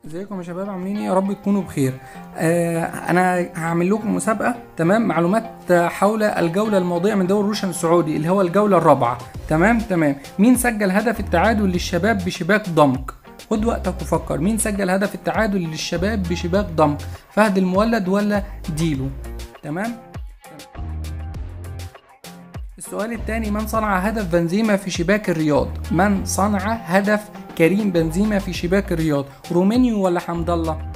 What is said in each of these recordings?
ازيكم يا شباب، عاملين ايه؟ يا رب تكونوا بخير. انا هعمل لكم مسابقه، تمام؟ معلومات حول الجوله الماضيه من دوري روشن السعودي اللي هو الجوله الرابعه. تمام. مين سجل هدف التعادل للشباب بشباك ضمك؟ خد وقتك وفكر، مين سجل هدف التعادل للشباب بشباك ضمك؟ فهد المولد ولا ديلو؟ تمام. السؤال الثاني، من صنع هدف بنزيما في شباك الرياض؟ من صنع هدف كريم بنزيما في شباك الرياض؟ رومينيو ولا حمد الله؟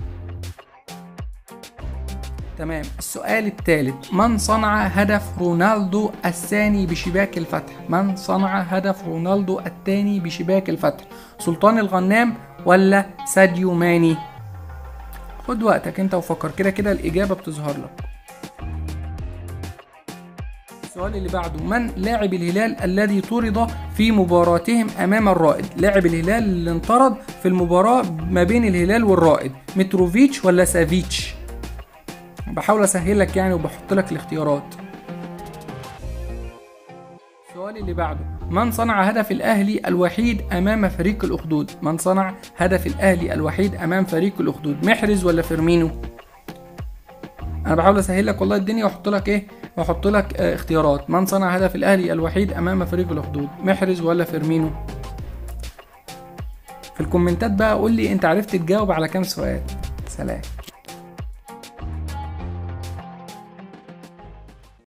تمام. السؤال الثالث، من صنع هدف رونالدو الثاني بشباك الفتح؟ من صنع هدف رونالدو الثاني بشباك الفتح؟ سلطان الغنام ولا ساديو ماني؟ خد وقتك انت وفكر، كده الإجابة بتظهر لك. السؤال اللي بعده، من لاعب الهلال الذي طرد في مباراتهم امام الرائد؟ لاعب الهلال اللي انطرد في المباراة ما بين الهلال والرائد، متروفيتش ولا سافيتش؟ بحاول اسهل لك يعني وبحط لك الاختيارات. السؤال اللي بعده، من صنع هدف الاهلي الوحيد امام فريق الاخدود؟ من صنع هدف الاهلي الوحيد امام فريق الاخدود، محرز ولا فيرمينو؟ انا بحاول اسهل لك والله الدنيا واحط لك اختيارات. من صنع هدف الاهلي الوحيد امام فريق الاخدود، محرز ولا فيرمينو؟ في الكومنتات بقى قول لي انت عرفت تجاوب على كام سؤال. سلام.